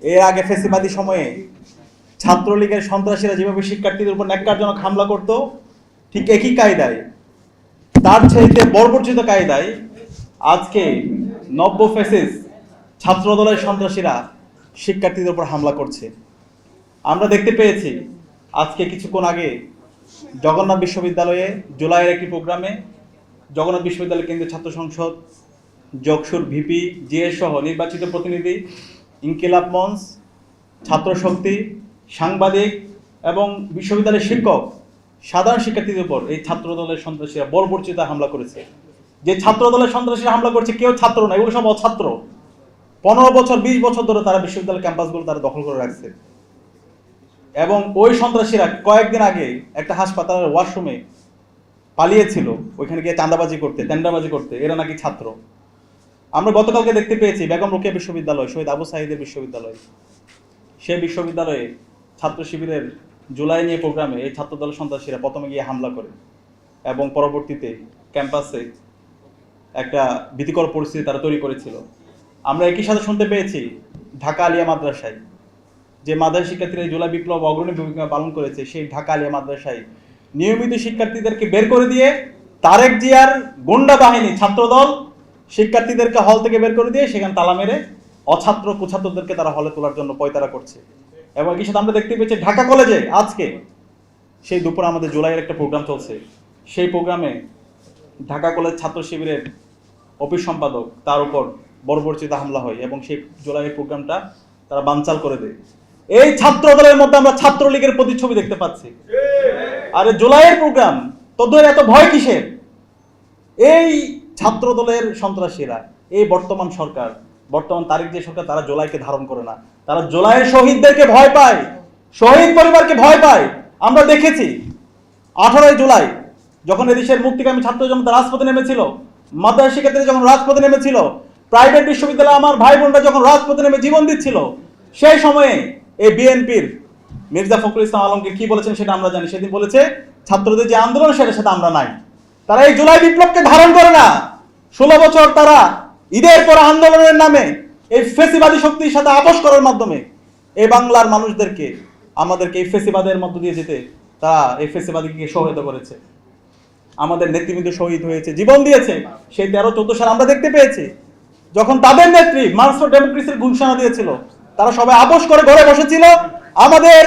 এর আগে ফেসিবাদী সময়ে ছাত্রলীগের সন্ত্রাসীরা যেভাবে শিক্ষার্থীদের উপর ন্যাক্কারজনক হামলা করত, ঠিক একই কায়দায়, তার চাইতে বর্বরচিত কায়দায় আজকে নব্য ফ্যাসিস্ট ছাত্রদলের সন্ত্রাসীরা শিক্ষার্থীদের উপর হামলা করছে। আমরা দেখতে পেয়েছি আজকে কিছুক্ষণ আগে জগন্নাথ বিশ্ববিদ্যালয়ে জুলাইয়ের একটি প্রোগ্রামে জগন্নাথ বিশ্ববিদ্যালয় কেন্দ্রীয় ছাত্র সংসদ, যকসুর ভিপি, জিএস সহ নির্বাচিত প্রতিনিধি, ইনকিলাব মঞ্চ, ছাত্র শক্তি, সাংবাদিক এবং বিশ্ববিদ্যালয়ের শিক্ষক, সাধারণ শিক্ষার্থীদের উপর এই ছাত্র দলের সন্ত্রাসীরা বর্বরচিত হামলা করেছে। যে ছাত্র দলের সন্ত্রাসীরা হামলা করছে কেউ ছাত্র না, এগুলো সব অছাত্র। 15 বছর 20 বছর ধরে তারা বিশ্ববিদ্যালয় ক্যাম্পাসগুলো তারা দখল করে রাখছে। এবং ওই সন্ত্রাসীরা কয়েকদিন আগে একটা হাসপাতালের ওয়াশরুমে পালিয়েছিল, ওইখানে গিয়ে চাঁদাবাজি করতে, টেন্ডারবাজি করতে। এরা নাকি ছাত্র। আমরা গতকালকে দেখতে পেয়েছি বেগম রোকেয়া বিশ্ববিদ্যালয়, শহীদ আবু সাঈদের বিশ্ববিদ্যালয়, সেই বিশ্ববিদ্যালয়ে ছাত্র শিবিরের জুলাই নিয়ে প্রোগ্রামে এই ছাত্রদল সন্ত্রাসীরা প্রথমে গিয়ে হামলা করে এবং পরবর্তীতে ক্যাম্পাসে একটা ভীতিকর পরিস্থিতি তারা তৈরি করেছিল। আমরা একই সাথে শুনতে পেয়েছি ঢাকা আলিয়া মাদ্রাসায়, যে মাদ্রাসা শিক্ষার্থীরা জুলাই বিপ্লব অগ্রণী ভূমিকা পালন করেছে, সেই ঢাকা আলিয়া মাদ্রাসায় নিয়মিত শিক্ষার্থীদেরকে বের করে দিয়ে তারেক জিয়ার গুন্ডা বাহিনী ছাত্রদল শিক্ষার্থীদেরকে হল থেকে বের করে দিয়ে সেখানে তালা মেরে অছাত্র কুছাত্রদেরকে তারা হলে তোলার জন্য পয়তারা করছে। এবং একই সাথে আমরা দেখতে পেয়েছি ঢাকা কলেজে আজকে সেই দুপুরে আমাদের জুলাইয়ের একটা প্রোগ্রাম চলছে, সেই প্রোগ্রামে ঢাকা কলেজ ছাত্র শিবিরের অফিস সম্পাদক তার উপর বর্বরচিত হামলা হয় এবং সেই জুলাইয়ের প্রোগ্রামটা তারা বানচাল করে দেয়। এই ছাত্র দলের মধ্যে আমরা ছাত্রলীগের প্রতিচ্ছবি দেখতে পাচ্ছি। আর জুলাইয়ের প্রোগ্রাম তোদের এত ভয় কিসের? এই ছাত্র দলের সন্ত্রাসীরা, এই বর্তমান সরকার, বর্তমান তারিখ যে সরকার, তারা জুলাইকে ধারণ করে না, তারা জুলাইয়ের শহীদদেরকে ভয় পায়, শহীদ পরিবারকে ভয় পায়। আমরা দেখেছি 18 জুলাই যখন এদেশের মুক্তিকামী ছাত্র জনতা রাজপথে নেমেছিল, মাদ্রাসা শিক্ষার্থীরা যখন রাজপথে নেমেছিল, প্রাইভেট বিশ্ববিদ্যালয়ে আমার ভাই বোনরা যখন রাজপথে নেমে জীবন দিচ্ছিল, সেই সময়ে এই বিএনপির মির্জা ফখরুল ইসলাম আলমগীর কি বলেছেন সেটা আমরা জানি। সেদিন বলেছে ছাত্রদের যে আন্দোলন সেটার সাথে আমরা নাই। তারা এই জুলাই বিপ্লবকে ধারণ করে না। 16 বছর তারা ঈদের পর আন্দোলনের নামে এই ফেসিবাদী শক্তির সাথে আপোষ করার মাধ্যমে এই বাংলার মানুষদেরকে, আমাদেরকে এই ফেসিবাদের মধ্য দিয়ে যেতে তারা এই ফেসিবাদীকে সহায়তা করেছে। আমাদের নেতৃবৃন্দ শহীদ হয়েছে, জীবন দিয়েছে। সেই 13-14 সাল আমরা দেখতে পেয়েছি যখন তাদের নেত্রী মার্চ ফর ডেমোক্রেসির ঘোষণা দিয়েছিল, তারা সবাই আপোষ করে ঘরে বসেছিল। আমাদের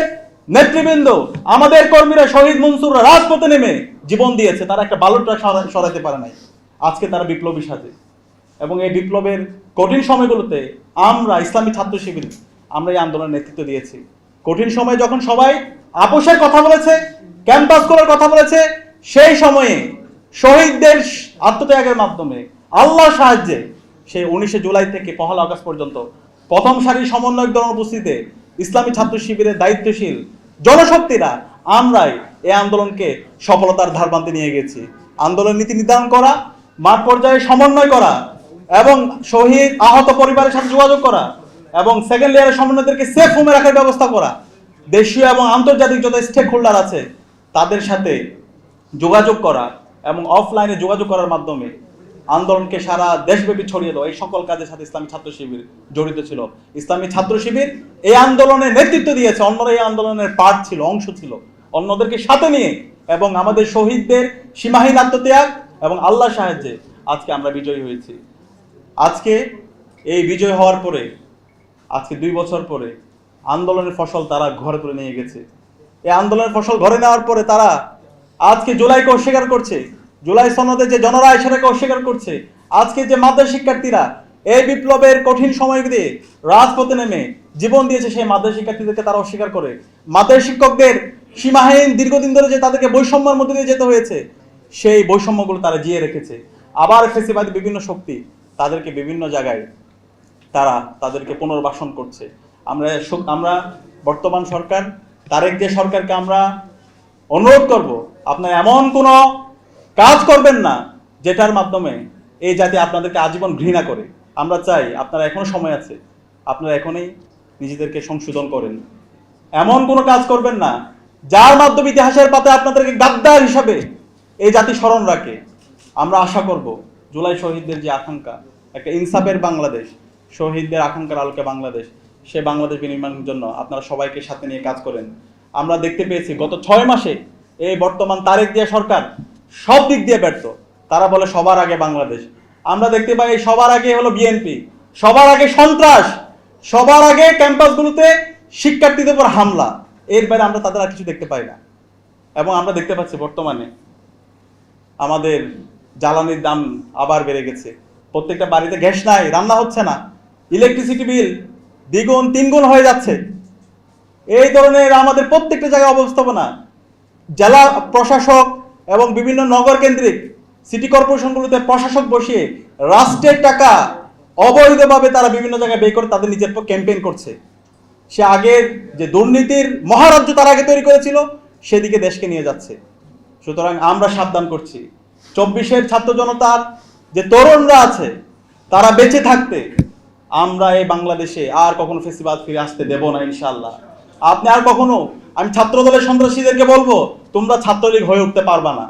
নেতৃবৃন্দ, আমাদের কর্মীরা, শহীদ মনসুররা রাজপথে নেমে জীবন দিয়েছে, তারা একটা বালুর ট্রাক সরাতে পারে নাই। আজকে তারা বিপ্লবী সাজে। এবং এই বিপ্লবের কঠিন সময়গুলোতে আমরা ইসলামী ছাত্র শিবির আমরা এই আন্দোলনের নেতৃত্ব দিয়েছি। কঠিন সময়ে যখন সবাই আপোষের কথা বলেছে, ক্যাম্পাস করার কথা বলেছে, সেই সময়ে শহীদদের আত্মত্যাগের মাধ্যমে আল্লাহর সাহায্যে সেই 19 জুলাই থেকে 1 আগস্ট পর্যন্ত প্রথম সারির সমন্বয়ক দল উপস্থিতিতে ইসলামী ছাত্র শিবিরের দায়িত্বশীল জনশক্তিরা আমরাই এই আন্দোলনকে সফলতার ধারপ্রান্তে নিয়ে গেছি। আন্দোলন নীতি নির্ধারণ করা, মাঠ পর্যায়ে সমন্বয় করা এবং শহীদ আহত পরিবারের সাথে যোগাযোগ করা এবং সেকেন্ড লেয়ারের সমন্বয়দেরকে সেফ হোমে রাখার ব্যবস্থা করা, দেশীয় এবং আন্তর্জাতিক যত স্টেক হোল্ডার আছে তাদের সাথে যোগাযোগ করা এবং অফলাইনে যোগাযোগ করার মাধ্যমে আন্দোলনকে সারা দেশব্যাপী ছড়িয়ে দেওয়া, এই সকল কাজের সাথে ইসলামী ছাত্র শিবির জড়িত ছিল। ইসলামী ছাত্র শিবির এই আন্দোলনে নেতৃত্ব দিয়েছে, অন্যরা এই আন্দোলনের পার্ট ছিল, অংশ ছিল, অন্যদেরকে সাথে নিয়ে। এবং আমাদের শহীদদের সীমাহীন আত্মত্যাগ এবং আল্লাহর সাহায্যে আজকে আমরা বিজয়ী হয়েছি। আজকে এই বিজয় হওয়ার পরে, আজকে 2 বছর পরে আন্দোলনের ফসল তারা ঘরে তুলে নিয়ে গেছে। এই আন্দোলনের ফসল ঘরে নেওয়ার পরে তারা আজকে জুলাইকে অস্বীকার করছে, জুলাই সনদে যে জনরায় সেটাকে অস্বীকার করছে। আজকে যে মাদ্রাসা শিক্ষার্থীরা এই বিপ্লবের কঠিন সময় দিয়ে রাজপথে নেমে জীবন দিয়েছে, সেই মাদ্রাসা শিক্ষার্থীদেরকে তারা অস্বীকার করে। মাদ্রাসা শিক্ষকদের সীমাহীন দীর্ঘদিন ধরে যে তাদেরকে বৈষম্যের মধ্যে দিয়ে যেতে হয়েছে, সেই বৈষম্যগুলো তারা জিয়ে রেখেছে। আবার ফেসিবাদী বিভিন্ন শক্তি তাদেরকে বিভিন্ন জায়গায় তাদেরকে পুনর্বাসন করছে। আমরা বর্তমান সরকার, তারেক যে সরকারকে আমরা অনুরোধ করব, আপনারা এমন কোনো কাজ করবেন না যেটার মাধ্যমে এই জাতি আপনাদেরকে আজীবন ঘৃণা করে। আমরা চাই আপনারা এখনো সময় আছে, আপনারা এখনই নিজেদেরকে সংশোধন করেন। এমন কোনো কাজ করবেন না যার মাধ্যমে ইতিহাসের পাতায় আপনাদেরকে গাদ্দার হিসাবে এই জাতি স্মরণ রাখে। আমরা আশা করব জুলাই শহীদদের যে আকাঙ্ক্ষা, একটা ইনসাফের বাংলাদেশ, শহীদদের আকাঙ্ক্ষার আলোকে বাংলাদেশ, সে বাংলাদেশ বিনির্মাণের জন্য আপনারা সবাইকে সাথে নিয়ে কাজ করেন। আমরা দেখতে পেয়েছি গত 6 মাসে এই বর্তমান তারেক জিয়া সরকার সব দিক দিয়ে ব্যর্থ। তারা বলে সবার আগে বাংলাদেশ, আমরা দেখতে পাই সবার আগে হলো বিএনপি, সবার আগে সন্ত্রাস, সবার আগে ক্যাম্পাসগুলোতে শিক্ষার্থীদের উপর হামলা। এর বাইরে আমরা তাদের আর কিছু দেখতে পাই না। এবং আমরা দেখতে পাচ্ছি বর্তমানে আমাদের জ্বালানির দাম আবার বেড়ে গেছে। প্রত্যেকটা বাড়িতে গ্যাস নাই, রান্না হচ্ছে না, ইলেকট্রিসিটি বিল দ্বিগুণ তিনগুণ হয়ে যাচ্ছে। এই ধরনের আমাদের প্রত্যেকটা জায়গায় অবস্থাপনা, জেলা প্রশাসক এবং বিভিন্ন নগর কেন্দ্রিক সিটি কর্পোরেশনগুলোতে প্রশাসক বসিয়ে রাষ্ট্রের টাকা অবৈধভাবে তারা বিভিন্ন জায়গায় ব্যয় করে তাদের নিজের ক্যাম্পেইন করছে। সে আগের যে দুর্নীতির মহারাজ্য তারা আগে তৈরি করেছিল সেদিকে দেশকে নিয়ে যাচ্ছে। সুতরাং আমরা সাবধান করছি, 24-এর ছাত্র জনতার যে তরুণরা আছে তারা বেঁচে থাকতে আমরা এই বাংলাদেশে আর কখনো ফেসিবাদ ফিরে আসতে দেব না ইনশাআল্লাহ। আপনি আর কখনো, আমি ছাত্র দলের সন্ত্রাসীদেরকে বলবো তোমরা ছাত্রলীগ হয়ে উঠতে পারবা না।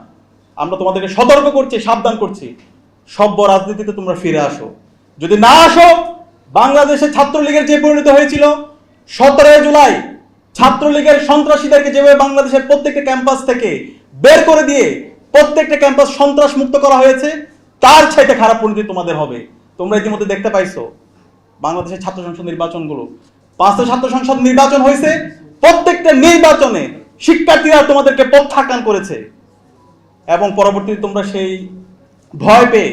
আমরা তোমাদেরকে সতর্ক করছি, সাবধান করছি, সভ্য রাজনীতিতে তোমরা ফিরে আসো। যদি না আসো, বাংলাদেশে ছাত্রলীগের যে পরিণত হয়েছিল 17 জুলাই ছাত্রলীগের সন্ত্রাসীদেরকে যেভাবে বাংলাদেশের প্রত্যেকটা ক্যাম্পাস থেকে বের করে দিয়ে প্রত্যেকটা ক্যাম্পাস সন্ত্রাস মুক্ত করা হয়েছে, তার চাইতে খারাপ পরিণতি তোমাদের হবে। তোমরা ইতিমধ্যে দেখতে পাইছো বাংলাদেশের ছাত্র সংসদ নির্বাচনগুলো, 5টা ছাত্র সংসদ নির্বাচন হয়েছে, প্রত্যেকটা নির্বাচনে শিক্ষার্থীরা তোমাদেরকে প্রত্যাখ্যান করেছে। এবং পরবর্তীতে তোমরা সেই ভয় পেয়ে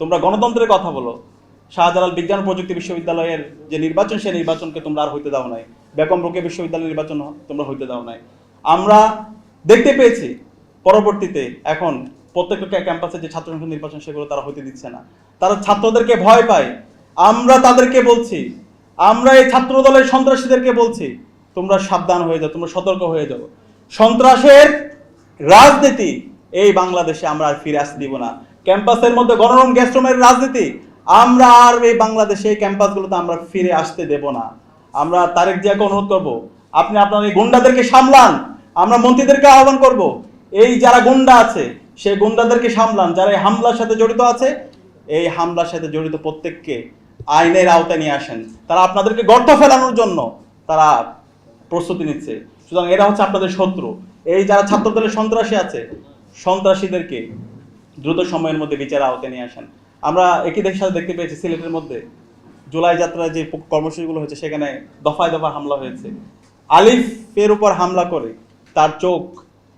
তোমরা গণতন্ত্রের কথা বলো। শাহজালাল বিজ্ঞান প্রযুক্তি বিশ্ববিদ্যালয়ের যে নির্বাচন, সেই নির্বাচনকে তোমরা আর হইতে দাও নাই। বেগম রোকেয়া বিশ্ববিদ্যালয়ের নির্বাচন তোমরা হইতে দাও নাই। আমরা দেখতে পেয়েছি পরবর্তীতে এখন প্রত্যেকটা ক্যাম্পাসে যে ছাত্র সংসদ নির্বাচন সেগুলো তারা হইতে দিচ্ছে না, তারা ছাত্রদেরকে ভয় পায়। আমরা তাদেরকে বলছি, আমরা এই ছাত্র দলের সন্ত্রাসীদেরকে বলছি তোমরা সাবধান হয়ে যাও, তোমরা সতর্ক হয়ে যাও। সন্ত্রাসের রাজনীতি এই বাংলাদেশে আমরা আর ফিরে আসতে দিব না। ক্যাম্পাসের মধ্যে গণরুম গ্যাস্ট্রুমের রাজনীতি আমরা আর এই বাংলাদেশে এই ক্যাম্পাসগুলোতে আমরা ফিরে আসতে দেব না। আমরা তারেক জিয়াকে অনুরোধ করব, আপনি আপনার এই গুন্ডাদেরকে সামলান। আমরা মন্ত্রীদেরকে আহ্বান করব, এই যারা গুন্ডা আছে সেই গুন্ডাদেরকে সামলান। যারা এই হামলার সাথে জড়িত আছে, এই হামলার সাথে জড়িত প্রত্যেককে আইনের আওতায় নিয়ে আসেন। তারা আপনাদেরকে গর্ত ফেলানোর জন্য তারা প্রস্তুতি নিচ্ছে। সুতরাং এরা হচ্ছে আপনাদের শত্রু। এই যারা ছাত্রদলের সন্ত্রাসী আছে, সন্ত্রাসীদেরকে দ্রুত সময়ের মধ্যে বিচার আওতায় নিয়ে আসেন। আমরা একই সাথে দেখতে পেয়েছি সিলেটের মধ্যে জুলাই যাত্রায় যে কর্মসূচিগুলো হয়েছে সেখানে দফায় দফায় হামলা হয়েছে। আলিফের উপর হামলা করে তার চোখ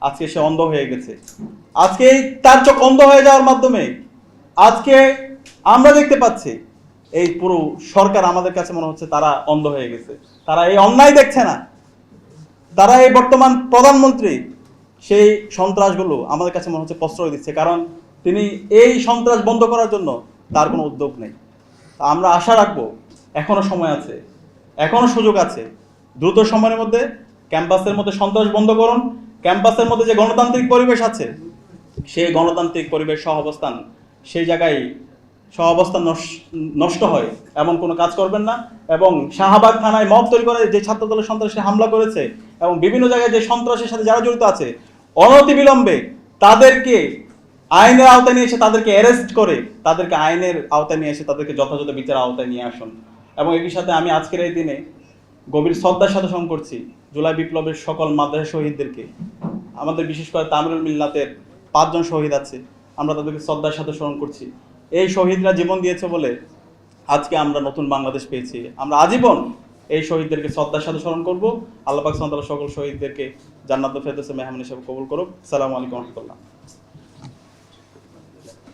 আজকে সে অন্ধ হয়ে গেছে। আজকে তার চোখ অন্ধ হয়ে যাওয়ার মাধ্যমে আজকে আমরা দেখতে পাচ্ছি এই পুরো সরকার আমাদের কাছে মনে হচ্ছে তারা অন্ধ হয়ে গেছে। তারা এই অন্যায় দেখছে না। তারা এই বর্তমান প্রধানমন্ত্রী সেই সন্ত্রাসগুলো আমাদের কাছে মনে হচ্ছে প্রশ্রয় দিচ্ছে, কারণ তিনি এই সন্ত্রাস বন্ধ করার জন্য তার কোনো উদ্যোগ নেই। আমরা আশা রাখবো এখনো সময় আছে, এখনো সুযোগ আছে। দ্রুত সময়ের মধ্যে ক্যাম্পাসের মধ্যে সন্ত্রাস বন্ধ করুন। ক্যাম্পাসের মধ্যে যে গণতান্ত্রিক পরিবেশ আছে সেই গণতান্ত্রিক পরিবেশ সহাবস্থান, সেই জায়গায় সহাবস্থান নষ্ট হয় এমন কোনো কাজ করবেন না। এবং শাহবাগ থানায় মব তৈরি করে যে ছাত্রদলের সন্ত্রাসী হামলা করেছে এবং বিভিন্ন জায়গায় যে সন্ত্রাসের সাথে যারা জড়িত আছে, অনতিবিলম্বে তাদেরকে আইনের আওতায় নিয়ে এসে তাদেরকে অ্যারেস্ট করে তাদেরকে আইনের আওতায় নিয়ে এসে তাদেরকে যথাযথ বিচার আওতায় নিয়ে আসুন। এবং একই সাথে আমি আজকের এই দিনে গভীর শ্রদ্ধার সাথে স্মরণ করছি জুলাই বিপ্লবের সকল মাদ্রাসা শহীদদেরকে। আমাদের বিশেষ করে তামিরুল মিল্লাতের 5 জন শহীদ আছে, আমরা তাদেরকে শ্রদ্ধার সাথে স্মরণ করছি। এই শহীদরা জীবন দিয়েছে বলে আজকে আমরা নতুন বাংলাদেশ পেয়েছি। আমরা আজীবন এই শহীদদেরকে শ্রদ্ধার সাথে স্মরণ করব। আল্লাহ পাক সুবহানাহু ওয়া তাআলা সকল শহীদদেরকে জান্নাতুল ফেরদৌসে মেহমান হিসেবে কবুল করুক। আসসালামু আলাইকুম ওয়া রাহমাতুল্লাহ।